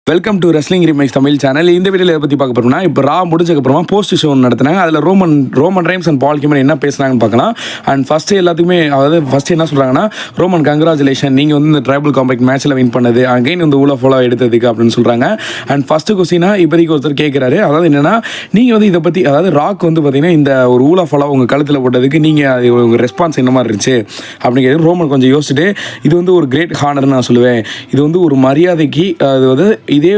Welcome to wrestling remakes Tamil channel. இந்த வீடியோவில் பற்றி பார்க்க போகிறோம்னா, இப்போ ரா முடிச்சதுக்கப்புறமா போஸ்ட் ஷோ நடத்தினாங்க. அதில் Roman rhymes and ball Hemen என்ன பேசுனாங்கன்னு பார்க்கலாம். அண்ட் ஃபஸ்ட்டு எல்லாத்துக்குமே ஃபஸ்ட்டு என்ன சொல்கிறாங்கன்னா, ரோமன் கங்க்ராச்சுலேஷன், நீங்கள் வந்து இந்த ட்ரைபல் காம்பேக்ட் மேட்ச்சில் வின் பண்ணது, அகைன் வந்து ஊழ ஃபாலோ எடுத்ததுக்கு அப்படின்னு சொல்கிறாங்க. அண்ட் ஃபஸ்ட்டு கொஸ்டினாக இப்போதைக்கு ஒருத்தர் கேட்குறாரு, அதாவது என்னென்னா, நீங்கள் வந்து இதை பற்றி, அதாவது ராக் வந்து பார்த்தீங்கன்னா இந்த ஒரு ஊழ ஃபாலோ உங்கள் கழுத்தில் போட்டதுக்கு நீங்கள் உங்கள் ரெஸ்பான்ஸ் என்ன மாதிரி இருந்துச்சு அப்படின்னு கேட்டு ரோமன் கொஞ்சம் யோசிச்சுட்டு, இது வந்து ஒரு கிரேட் ஹானர்னு நான் சொல்லுவேன். இது வந்து ஒரு மரியாதைக்கு, அது வந்து இதே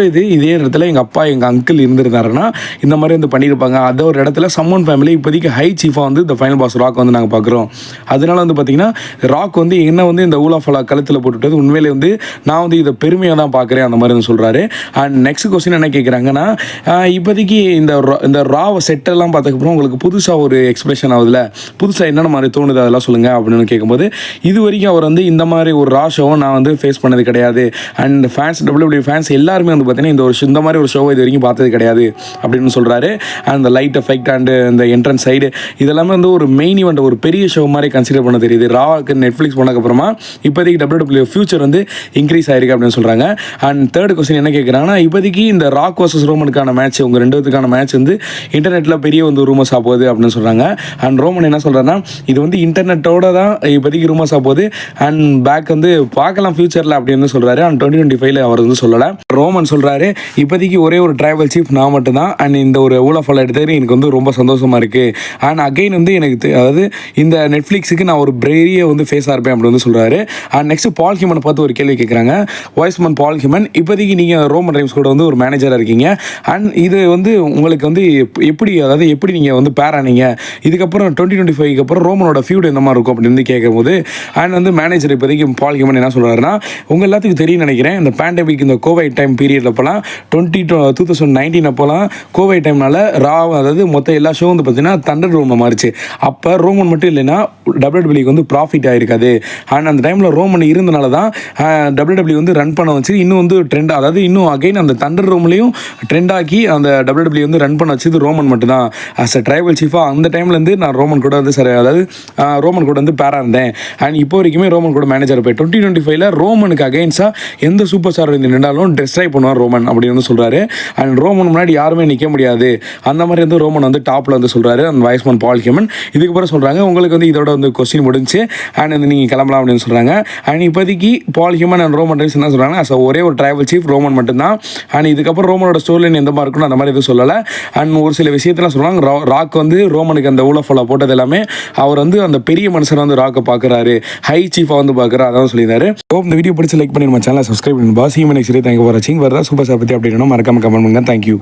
இடத்துல எங்கள் அப்பா எங்கள் அங்கிள் இருந்திருந்தாருன்னா இந்த மாதிரி வந்து பண்ணியிருப்பாங்க. அதை ஒரு இடத்துல சம்மன் ஃபேமிலி இப்போதைக்கு ஹை சீஃபாக வந்து இந்த ஃபைனல் பாஸ் ராக் வந்து நாங்கள் பார்க்குறோம். அதனால வந்து பார்த்திங்கன்னா ராக் வந்து என்ன வந்து இந்த ஊலா ஃபலா கழுத்தில் போட்டுவிட்டது உண்மையிலே வந்து நான் வந்து இதை பெருமையாக தான் பார்க்குறேன் அந்த மாதிரி வந்து சொல்கிறாரு. அண்ட் நெக்ஸ்ட் கொஸ்டின் என்ன கேட்குறாங்கன்னா, இப்போதைக்கு இந்த ராவை செட்டெல்லாம் பார்த்ததுக்கப்புறம் உங்களுக்கு புதுசாக ஒரு எக்ஸ்பிரஷன் ஆகுதுல, புதுசாக என்னென்ன மாதிரி தோணுது அதெல்லாம் சொல்லுங்கள் அப்படின்னு கேட்கும்போது, இது வரைக்கும் அவர் வந்து இந்த மாதிரி ஒரு ரா ஷோவை நான் வந்து ஃபேஸ் பண்ணது கிடையாது. அண்ட் ஃபேன்ஸ் WWE ஃபேன்ஸ் எல்லாருமே வந்து பார்த்தீங்கன்னா இந்த மாதிரி ஒரு ஷோவை இது வரைக்கும் பார்த்தது கிடையாது அப்படின்னு சொல்கிறாரு. அந்த லைட் எஃபெக்ட் அண்டு இந்த என்ட்ரன்ஸ் சைடு இதெல்லாமே வந்து ஒரு மெயின் ஈவெண்ட், ஒரு பெரிய ஷோ மாதிரி கன்சிடர் பண்ண தெரியுது. ராவுக்கு நெட்ஃப்ளிக்ஸ் போனதுக்கப்புறமா இப்போதைக்கு WWE ஃபியூச்சர் வந்து இன்க்ரீஸ் ஆயிருக்கு அப்படின்னு சொல்கிறாங்க. அண்ட் தேர்ட் கொஸ்டின் என்ன கேட்குறாங்கன்னா, இப்போதைக்கு இந்த ராக் வர்சஸ் ரோமனுக்கான மேட்ச், உங்கள் ரெண்டு பேத்துக்கான மேட்ச் வந்து இன்டர்நெட்டில் பெரிய வந்து ரூமர்ஸ் ஆகுது அப்படின்னு சொல்கிறாங்க. அண்ட் ரோமன் என்ன சொல்கிறாருன்னா, இது வந்து இன்டர்நெட்டோட தான் இப்போதைக்கு ரூமர்ஸ் ஆகுது அண்ட் பேக் வந்து பார்க்கலாம் ஃபியூச்சரில் அப்படின்னு சொல்கிறாரு. அண்ட் 2025 அவர் வந்து சொல்லலை. ரோமன் சொல்கிறாரு, இப்போதைக்கு ஒரே ஒரு ட்ரைபல் சீஃப் நான் மட்டும்தான். அண்ட் இந்த ஒரு ஊலா ஃபாலோ எடுத்தது எனக்கு வந்து ரொம்ப சந்தோஷமாக இருக்குது. அண்ட் அகைன் வந்து எனக்கு அதாவது இந்த நெட்ஃப்ளிக்ஸுக்கு நான் ஒரு பெரிய வந்து ஃபேஸாக இருப்பேன் அப்படின்னு வந்து சொல்கிறாரு. அண்ட் நெக்ஸ்ட் பால் ஹேமனை பார்த்து ஒரு கேள்வி கேட்குறாங்க. வாய்ஸ்மேன் பால் ஹேமன், இப்போதைக்கு நீங்கள் ரோமன் ரைம்ஸ் கூட வந்து ஒரு மேனேஜராக இருக்கீங்க. அண்ட் இது வந்து உங்களுக்கு வந்து எப்படி நீங்கள் வந்து பேர் ஆனீங்க, இதுக்கப்புறம் 2025க்கு அப்புறம் ரோமனோட ஃபியூட் எந்த மாதிரி இருக்கும் அப்படின்னு கேட்கும்போது, அண்ட் வந்து மேனேஜர் இப்போதைக்கு பால் ஹேமன் என்ன சொல்கிறாருன்னா, உங்கள் எல்லாத்துக்கும் தெரியும் நினைக்கிறேன், இந்த பேண்டமிக் இந்த கோவிட் டைம் பீரியடில் அப்போலாம் 2019 அப்போலாம் கோவிட் டைம்னால அதாவது மொத்த எல்லா ஷோ வந்து பார்த்தீங்கன்னா தண்டர் ரோமில் மாறிச்சு. அப்போ ரோமன் மட்டும் இல்லைன்னா WWE வந்து ப்ராஃபிட் ஆகிருக்காது. அண்ட் அந்த டைமில் ரோமன் இருந்தனால தான் WWE வந்து ரன் பண்ண வச்சு இன்னும் வந்து ட்ரெண்ட், அதாவது இன்னும் அகைன் அந்த தண்டர் ரோம்லையும் ட்ரெண்ட் ஆக்கி அந்த WWE வந்து ரன் பண்ண வச்சது ரோமன் மட்டும்தான். அஸ் அ ட்ரைபல் சீஃபாக அந்த டைம்லேருந்து நான் ரோமன் கூட வந்து ரோமன் கூட வந்து பேராக இருந்தேன். அண்ட் இப்போ வரைக்குமே ரோமன் கூட மேனேஜர் போய் 2025 ரோமனுக்கு அகைன்ஸ்டாக எந்த சூப்பர் ஸ்டார் வந்து நின்றாலும் டெஸ்ட்ராய் பண்ணுவார் ரோமன் அப்படின்னு வந்து சொல்கிறாரு. அண்ட் ரோமன் முன்னாடி யாருமே நிற்க முடியாது அந்த மாதிரி வந்து ரோமன் வந்து டாப்பில் வந்து சொல்கிறாரு அந்த வாய்ஸ்மேன் பால் ஹேமன். இதுக்கப்புறம் சொல்கிறாங்க, உங்களுக்கு வந்து இதோட வந்து கொஸ்டின் முடிஞ்சு அண்ட் வந்து நீங்கள் கிளம்பலாம் அப்படின்னு சொல்கிறாங்க. அண்ட் இப்போதைக்கு பால் ஹேமன் அண்ட் ரோமன் ரைம்ஸ் என்ன சொல்கிறாங்கன்னா, ஸோ ஒரே ஒரு ட்ரைபல் சீஃப் ரோமன் மட்டும்தான். அண்ட் இதுக்கப்புறம் ரோமனோட ஸ்டோரி லைன் எந்த மாதிரி இருக்கணும் அந்த மாதிரி எதுவும் சொல்லலை. அண்ட் ஒரு சில விஷயத்தெல்லாம் சொல்கிறாங்க, ராக் வந்து ரோமனுக்கு அந்த ஊழ ஃபாலோ போட்டது எல்லாமே அவர் வந்து அந்த பெரிய மனுஷனை வந்து ராக்கை பார்க்குறாரு, ஹை சீஃபாக வந்து பார்க்குறாரு, அதான் சொல்லியிருந்தாரு. இந்த வீடியோ பிடிச்சி லைக் பண்ணி நம்ம சேனலை சப்ஸ்கிரைப் பண்ணி பாஸ் ஹீமன். தேங்க்யூ ஃபார் வாட்சிங். வேறு ஏதாவது சூப்பர் ஸ்டார் பற்றி அப்படி மறக்காம கமெண்ட் பண்ணுங்க. தேங்க்யூ.